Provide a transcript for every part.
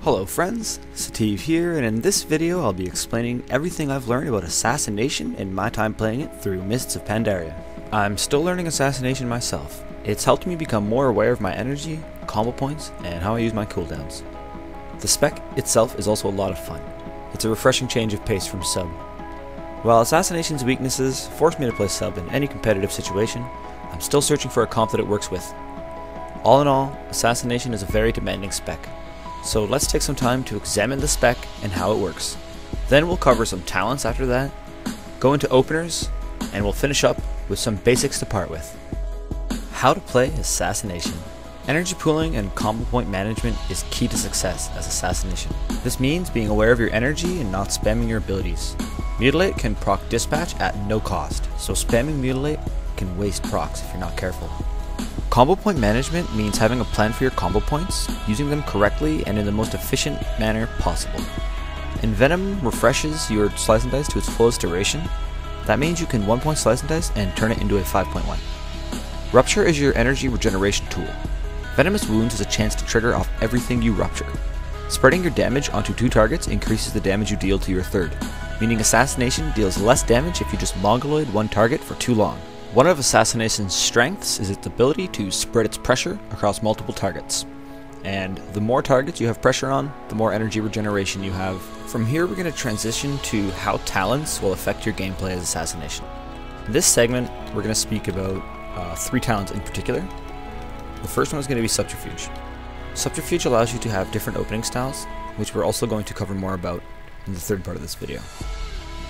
Hello friends, Sativ here, and in this video I'll be explaining everything I've learned about Assassination in my time playing it through Mists of Pandaria. I'm still learning Assassination myself. It's helped me become more aware of my energy, combo points, and how I use my cooldowns. The spec itself is also a lot of fun. It's a refreshing change of pace from sub. While Assassination's weaknesses force me to play sub in any competitive situation, I'm still searching for a comp that it works with. All in all, Assassination is a very demanding spec. So let's take some time to examine the spec and how it works. Then we'll cover some talents after that, go into openers, and we'll finish up with some basics to part with. How to play Assassination. Energy pooling and combo point management is key to success as Assassination. This means being aware of your energy and not spamming your abilities. Mutilate can proc dispatch at no cost, so spamming Mutilate can waste procs if you're not careful. Combo point management means having a plan for your combo points, using them correctly and in the most efficient manner possible. Envenom refreshes your slice and dice to its fullest duration. That means you can 1-point slice and dice and turn it into a 5.1. Rupture is your energy regeneration tool. Venomous wounds is a chance to trigger off everything you rupture. Spreading your damage onto 2 targets increases the damage you deal to your third, meaning Assassination deals less damage if you just mongoloid one target for too long. One of Assassination's strengths is its ability to spread its pressure across multiple targets. And the more targets you have pressure on, the more energy regeneration you have. From here we're going to transition to how talents will affect your gameplay as Assassination. In this segment we're going to speak about 3 talents in particular. The first one is going to be Subterfuge. Subterfuge allows you to have different opening styles, which we're also going to cover more about in the third part of this video.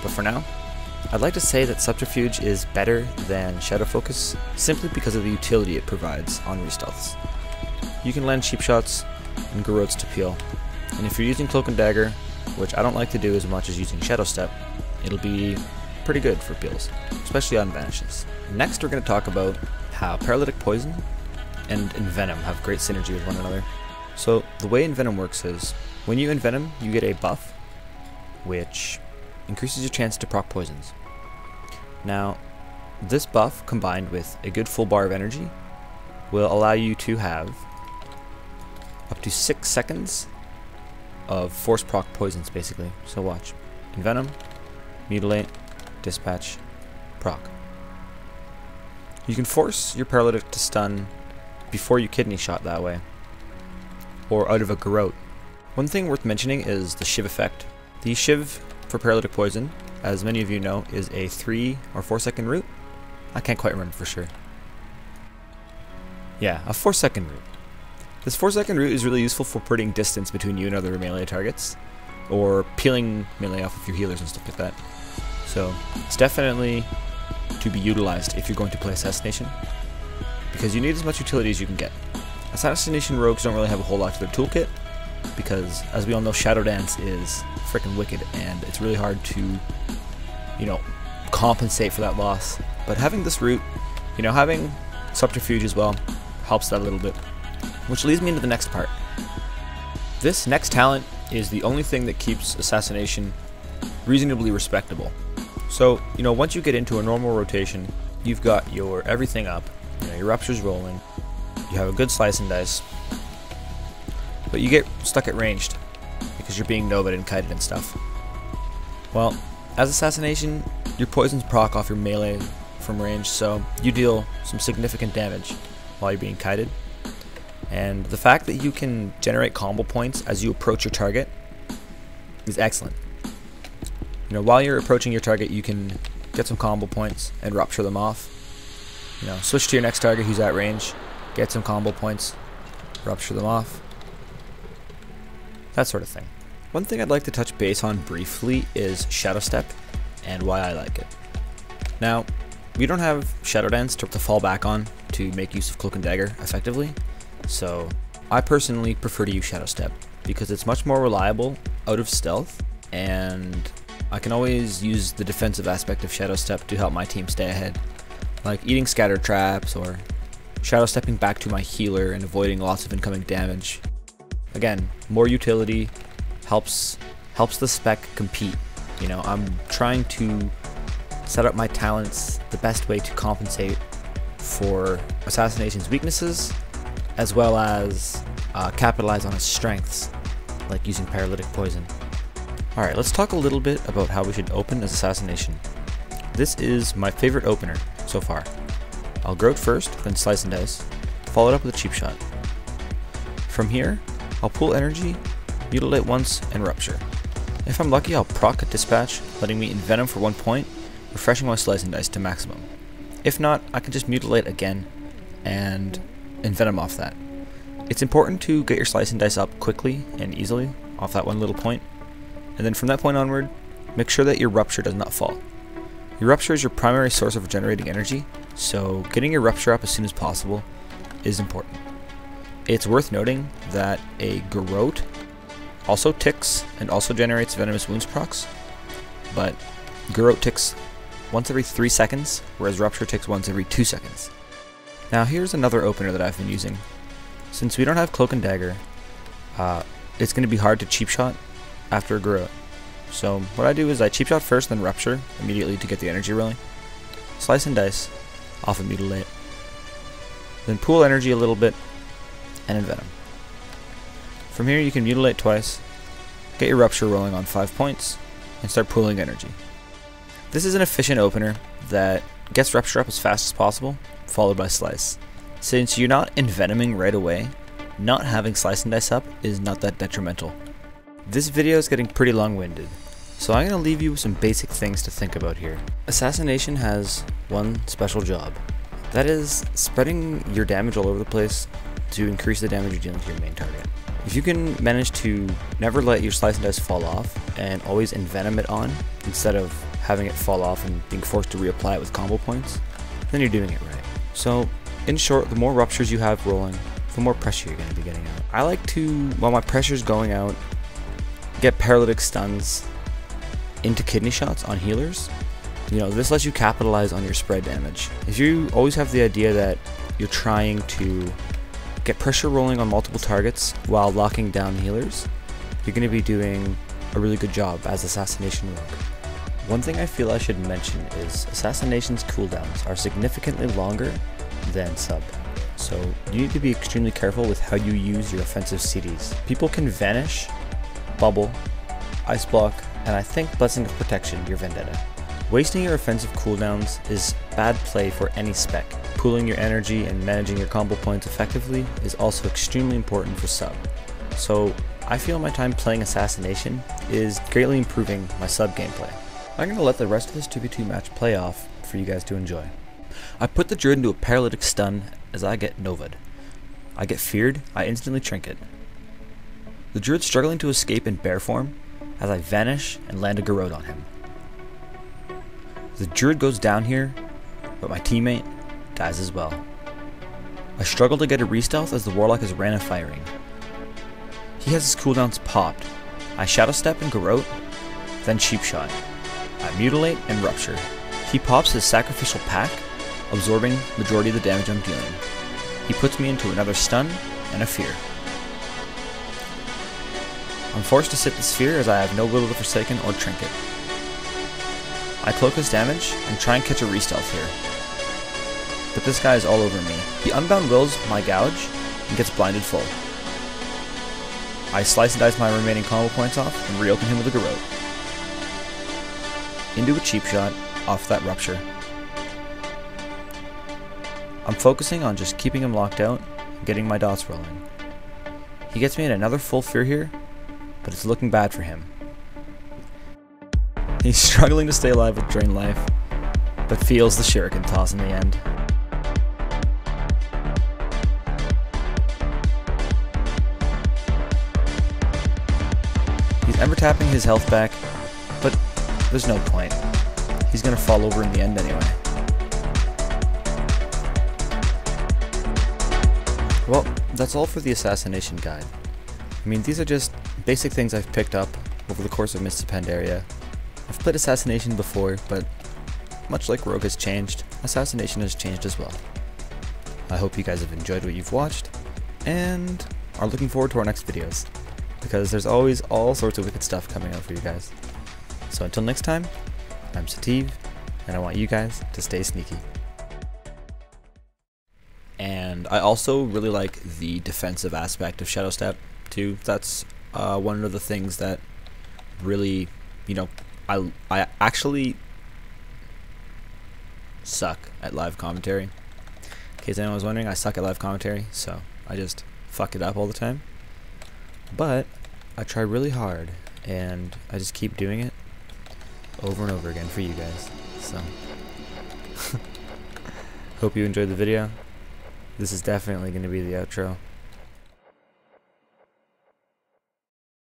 But for now, I'd like to say that Subterfuge is better than Shadow Focus simply because of the utility it provides on re-stealths. You can land cheap shots and garrotes to peel, and if you're using Cloak and Dagger, which I don't like to do as much as using Shadow Step, it'll be pretty good for peels, especially on vanishes. Next we're going to talk about how Paralytic Poison and Envenom have great synergy with one another. So the way Envenom works is, when you Envenom you get a buff which increases your chance to proc poisons. Now, this buff combined with a good full bar of energy will allow you to have up to 6 seconds of force proc poisons basically. So watch. Envenom, Mutilate, Dispatch, proc. You can force your Paralytic to stun before you kidney shot that way, or out of a garrote. One thing worth mentioning is the Shiv effect. The Shiv for Paralytic Poison, as many of you know, is a 3 or 4 second route. I can't quite remember for sure. Yeah, a 4 second route. This 4 second route is really useful for putting distance between you and other melee targets, or peeling melee off of your healers and stuff like that. So it's definitely to be utilized if you're going to play Assassination, because you need as much utility as you can get. Assassination rogues don't really have a whole lot to their toolkit, because as we all know, Shadow Dance is freaking wicked and it's really hard to, you know, compensate for that loss. But having this route, you know, having Subterfuge as well helps that a little bit, which leads me into the next part. This next talent is the only thing that keeps Assassination reasonably respectable. So, you know, once you get into a normal rotation, you've got your everything up, you know, your rupture's rolling, you have a good slice and dice, but you get stuck at ranged because you're being Nova'd and kited and stuff. Well, as Assassination, your poisons proc off your melee from range, so you deal some significant damage while you're being kited. And the fact that you can generate combo points as you approach your target is excellent. You know, while you're approaching your target, you can get some combo points and rupture them off. You know, switch to your next target who's at range, get some combo points, rupture them off. That sort of thing. One thing I'd like to touch base on briefly is Shadow Step and why I like it. Now, we don't have Shadow Dance to fall back on to make use of Cloak and Dagger effectively, so I personally prefer to use Shadow Step because it's much more reliable out of stealth, and I can always use the defensive aspect of Shadow Step to help my team stay ahead, like eating scatter traps or Shadow Stepping back to my healer and avoiding lots of incoming damage. Again, more utility helps the spec compete. You know, I'm trying to set up my talents the best way to compensate for Assassination's weaknesses, as well as capitalize on its strengths. like using paralytic poison. Alright, let's talk a little bit about how we should open as Assassination. This is my favorite opener so far. I'll Groat first, then Slice and Dice, followed up with a Cheap Shot. From here, I'll pull energy, Mutilate once, and Rupture. If I'm lucky, I'll proc a Dispatch, letting me Envenom for 1 point, refreshing my Slice and Dice to maximum. If not, I can just Mutilate again, and Envenom off that. It's important to get your Slice and Dice up quickly and easily, off that one little point, and then from that point onward, make sure that your Rupture does not fall. Your Rupture is your primary source of generating energy, so getting your Rupture up as soon as possible is important. It's worth noting that a Groat also ticks and also generates Venomous Wounds procs, but Groat ticks once every 3 seconds, whereas Rupture ticks once every 2 seconds. Now here's another opener that I've been using. Since we don't have Cloak and Dagger, it's going to be hard to Cheap Shot after a Groat. So what I do is I Cheap Shot first, then Rupture immediately to get the energy rolling. Slice and Dice, off a Mutilate. Then pool energy a little bit, and Envenom. From here you can Mutilate twice, get your Rupture rolling on 5 points, and start pooling energy. This is an efficient opener that gets Rupture up as fast as possible, followed by Slice. Since you're not envenoming right away, not having Slice and Dice up is not that detrimental. This video is getting pretty long-winded, so I'm going to leave you with some basic things to think about here. Assassination has one special job. That is spreading your damage all over the place to increase the damage you're dealing to your main target. If you can manage to never let your Slice and Dice fall off and always envenom it on instead of having it fall off and being forced to reapply it with combo points, then you're doing it right. So, in short, the more Ruptures you have rolling, the more pressure you're going to be getting out. I like to, while my pressure's going out, get paralytic stuns into kidney shots on healers. You know, this lets you capitalize on your spread damage. If you always have the idea that you're trying to get pressure rolling on multiple targets while locking down healers, you're going to be doing a really good job as Assassination Rogue. One thing I feel I should mention is Assassination's cooldowns are significantly longer than Sub. So you need to be extremely careful with how you use your offensive CDs. People can Vanish, Bubble, Ice Block, and I think Blessing of Protection, your Vendetta. Wasting your offensive cooldowns is bad play for any spec. Pooling your energy and managing your combo points effectively is also extremely important for Sub. So I feel my time playing Assassination is greatly improving my Sub gameplay. I'm going to let the rest of this 2v2 match play off for you guys to enjoy. I put the Druid into a paralytic stun as I get Nova'd. I get feared, I instantly Trinket. The Druid's struggling to escape in bear form as I vanish and land a Garrote on him. The Druid goes down here, but my teammate dies as well. I struggle to get a re-stealth as the Warlock is random firing. He has his cooldowns popped. I Shadow Step and Garrote, then Cheap Shot. I Mutilate and Rupture. He pops his Sacrificial Pack, absorbing majority of the damage I'm dealing. He puts me into another stun and a fear. I'm forced to sit the sphere as I have no Will of the Forsaken or Trinket. I cloak his damage and try and catch a re-stealth here. But this guy is all over me. He Unbound Wills my Gouge and gets blinded full. I Slice and Dice my remaining combo points off and reopen him with a Garrote. Into a Cheap Shot off that Rupture. I'm focusing on just keeping him locked out and getting my dots rolling. He gets me in another full fear here, but it's looking bad for him. He's struggling to stay alive with Drain Life, but feels the Shuriken toss in the end. He's ever tapping his health back, but there's no point. He's gonna fall over in the end anyway. Well, that's all for the Assassination Guide. I mean, these are just basic things I've picked up over the course of Mists of Pandaria. I've played Assassination before, but much like Rogue has changed, Assassination has changed as well. I hope you guys have enjoyed what you've watched, and are looking forward to our next videos, because there's always all sorts of wicked stuff coming out for you guys. So until next time, I'm Sativ, and I want you guys to stay sneaky. And I also really like the defensive aspect of Shadow Step too. That's one of the things that really, you know, I actually suck at live commentary. In case anyone was wondering, I suck at live commentary, so I just fuck it up all the time. But I try really hard, and I just keep doing it over and over again for you guys. So hope you enjoyed the video. This is definitely going to be the outro.